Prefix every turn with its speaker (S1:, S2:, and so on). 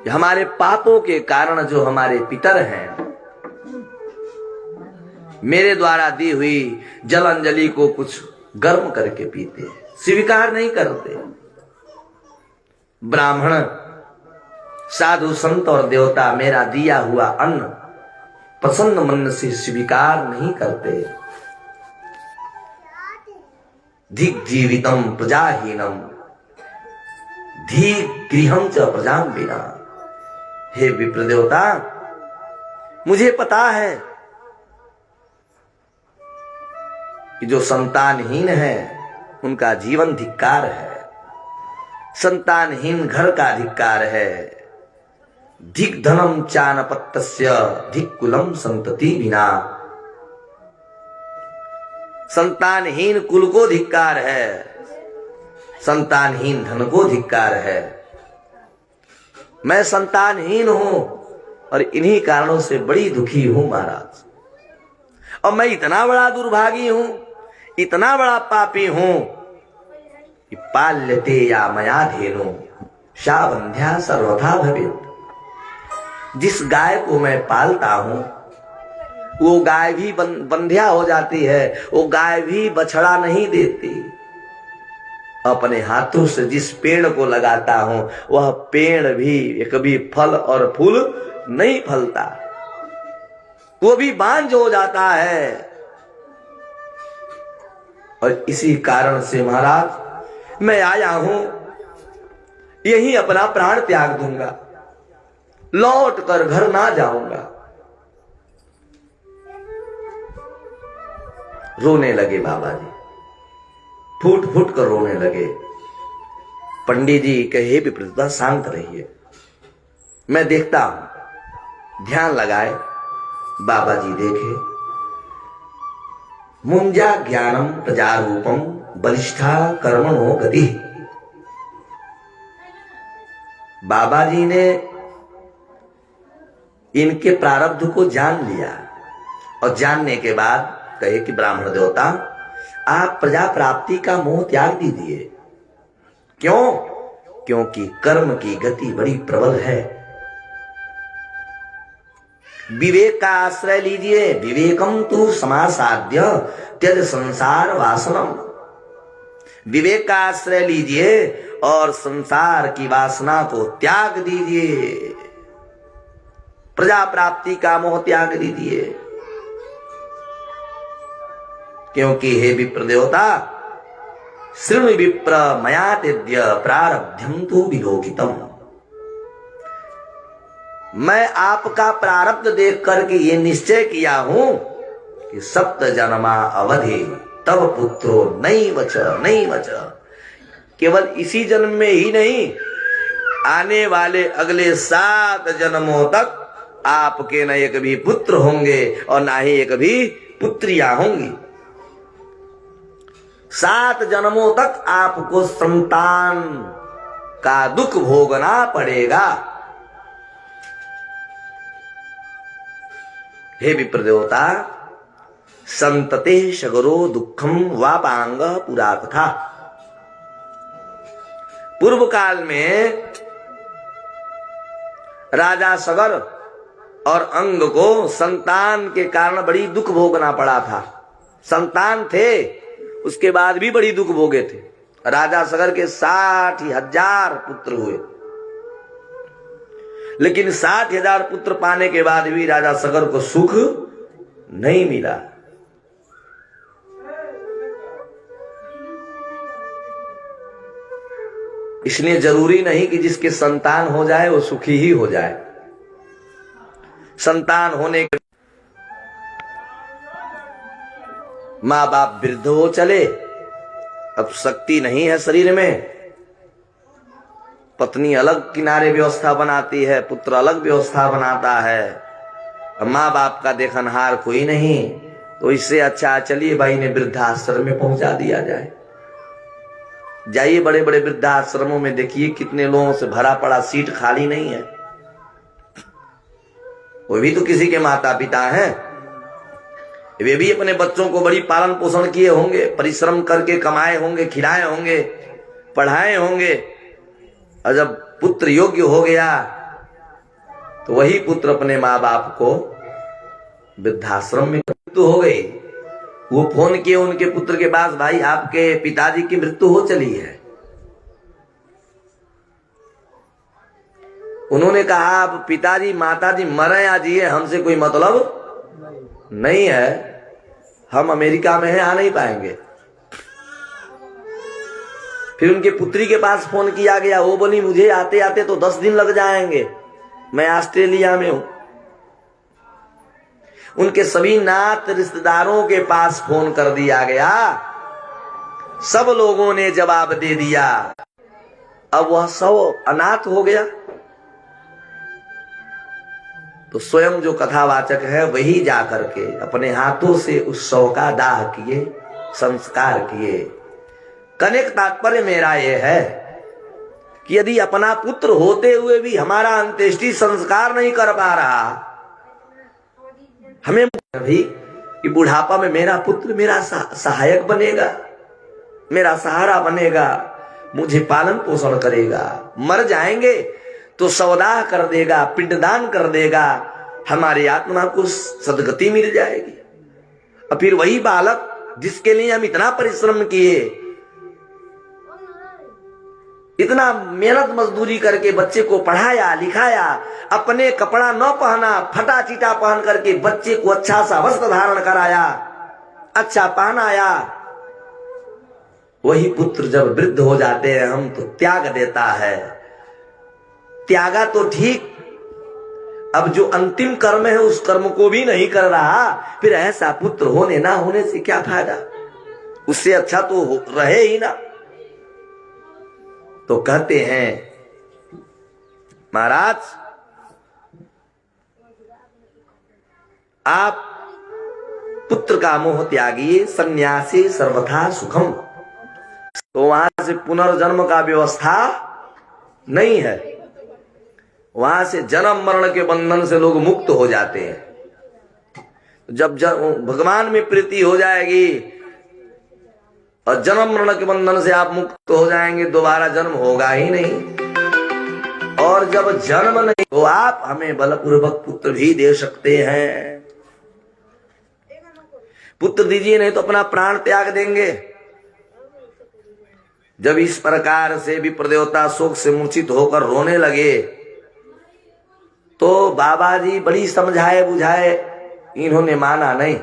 S1: हमारे पापों के कारण जो हमारे पितर हैं, मेरे द्वारा दी हुई जल अंजलि को कुछ गर्म करके पीते, स्वीकार नहीं करते। ब्राह्मण, साधु, संत और देवता मेरा दिया हुआ अन्न प्रसन्न मन से स्वीकार नहीं करते। धिक जीवितम प्रजाहीनम धिक गृहम च प्रजाम बिना। हे विप्र देवता, मुझे पता है कि जो संतानहीन है उनका जीवन धिक्कार है, संतानहीन घर का धिक्कार है। धिक धनम चानपत्यस्य धिक कुलम संतति बिना। संतानहीन कुल को धिक्कार है, संतानहीन धन को धिक्कार है। मैं संतानहीन हूं और इन्हीं कारणों से बड़ी दुखी हूं महाराज। और मैं इतना बड़ा दुर्भागी हूं, इतना बड़ा पापी हूं कि पाल्यते या मया धेनु सा बंध्या सर्वथा भवेत्। जिस गाय को मैं पालता हूं वो गाय भी बंध्या हो जाती है, वो गाय भी बछड़ा नहीं देती। अपने हाथों से जिस पेड़ को लगाता हूं वह पेड़ भी कभी फल और फूल नहीं फलता, वो भी बांझ हो जाता है। और इसी कारण से महाराज मैं आया हूं, यही अपना प्राण त्याग दूंगा, लौट कर घर ना जाऊंगा। रोने लगे बाबा जी, फूट फूट कर रोने लगे। पंडित जी कहे विप्रता शांत रहिए, मैं देखता हूं। ध्यान लगाए, बाबा जी देखे। मुंजा ज्ञानम प्रजारूपम बलिष्ठा कर्मणो गति। बाबा जी ने इनके प्रारब्ध को जान लिया और जानने के बाद कहे कि ब्राह्मण देवता, आप प्रजा प्राप्ति का मोह त्याग दीजिए। क्यों? क्योंकि कर्म की गति बड़ी प्रबल है। विवेक का आश्रय लीजिए। विवेकम तु समासाद्य त्यज संसार वासनम। विवेक का आश्रय लीजिए और संसार की वासना को त्याग दीजिए। प्रजा प्राप्ति का मोह त्याग दीजिए। क्योंकि हे विप्र देवता, शृणु विप्र मया तेद्य प्रारब्ध्यम तु विलोकितम। मैं आपका प्रारब्ध देख करके ये निश्चय किया हूं कि सप्त जन्मा अवधि तब पुत्रो नहीं बच। केवल इसी जन्म में ही नहीं, आने वाले अगले 7 जन्मों तक आपके न एक भी पुत्र होंगे और ना ही एक भी पुत्रियां होंगी। 7 जन्मों तक आपको संतान का दुख भोगना पड़ेगा। हे विप्र देवता, संतते शगरो दुखम वापांग पुरा कथा। पूर्व काल में राजा सगर और अंग को संतान के कारण बड़ी दुख भोगना पड़ा था। संतान थे, उसके बाद भी बड़ी दुख भोगे थे। राजा सगर के 60,000 पुत्र हुए, लेकिन 60,000 पुत्र पाने के बाद भी राजा सगर को सुख नहीं मिला। इसलिए जरूरी नहीं कि जिसके संतान हो जाए वो सुखी ही हो जाए। संतान होने के माँ बाप वृद्ध हो चले, अब शक्ति नहीं है शरीर में, पत्नी अलग किनारे व्यवस्था बनाती है, पुत्र अलग व्यवस्था बनाता है, माँ बाप का देखनहार कोई नहीं, तो इससे अच्छा चलिए भाई ने वृद्धाश्रम में पहुंचा दिया जाए। जाइए बड़े बड़े वृद्धाश्रमों में देखिए कितने लोगों से भरा पड़ा, सीट खाली नहीं है। वो भी तो किसी के माता पिता हैं, वे भी अपने बच्चों को बड़ी पालन पोषण किए होंगे, परिश्रम करके कमाए होंगे, खिलाए होंगे, पढ़ाए होंगे। और जब पुत्र योग्य हो गया तो वही पुत्र अपने माँ बाप को वृद्धाश्रम में मृत्यु हो गई। वो फोन किए उनके पुत्र के पास, भाई आपके पिताजी की मृत्यु हो चली है। उन्होंने कहा, आप पिताजी माताजी मरे या जिए हमसे कोई मतलब नहीं है, हम अमेरिका में हैं, आ नहीं पाएंगे। फिर उनके पुत्री के पास फोन किया गया, वो बोली मुझे आते आते तो 10 दिन लग जाएंगे, मैं ऑस्ट्रेलिया में हूं। उनके सभी नात रिश्तेदारों के पास फोन कर दिया गया, सब लोगों ने जवाब दे दिया। अब वह सब अनाथ हो गया। तो स्वयं जो कथावाचक है वही जाकर के अपने हाथों से उस शव का दाह किए, संस्कार किए। कहने का तात्पर्य मेरा यह है कि यदि अपना पुत्र होते हुए भी हमारा अंत्येष्टि संस्कार नहीं कर पा रहा, हमें भी कि बुढ़ापा में मेरा पुत्र मेरा सहायक बनेगा, मेरा सहारा बनेगा, मुझे पालन पोषण करेगा, मर जाएंगे तो सौदाह कर देगा, पिंडदान कर देगा, हमारी आत्मा को सदगति मिल जाएगी। और फिर वही बालक जिसके लिए हम इतना परिश्रम किए, इतना मेहनत मजदूरी करके बच्चे को पढ़ाया लिखाया, अपने कपड़ा न पहना, फटा चीटा पहन करके बच्चे को अच्छा सा वस्त्र धारण कराया, अच्छा पहनाया, वही पुत्र जब वृद्ध हो जाते हैं हम तो त्याग देता है। त्यागा तो ठीक, अब जो अंतिम कर्म है उस कर्म को भी नहीं कर रहा, फिर ऐसा पुत्र होने ना होने से क्या फायदा, उससे अच्छा तो रहे ही ना। तो कहते हैं महाराज, आप पुत्र का मोह त्यागिए, सन्यासी सर्वथा सुखम। तो वहां से पुनर्जन्म का व्यवस्था नहीं है, वहां से जन्म मरण के बंधन से लोग मुक्त हो जाते हैं। जब भगवान में प्रीति हो जाएगी और जन्म मरण के बंधन से आप मुक्त हो जाएंगे, दोबारा जन्म होगा ही नहीं। और जब जन्म नहीं तो आप हमें बलपूर्वक पुत्र भी दे सकते हैं। पुत्र दीजिए, नहीं तो अपना प्राण त्याग देंगे। जब इस प्रकार से विप्र देवता शोक से मूर्छित होकर रोने लगे तो बाबा जी बड़ी समझाए बुझाए, इन्होंने माना नहीं।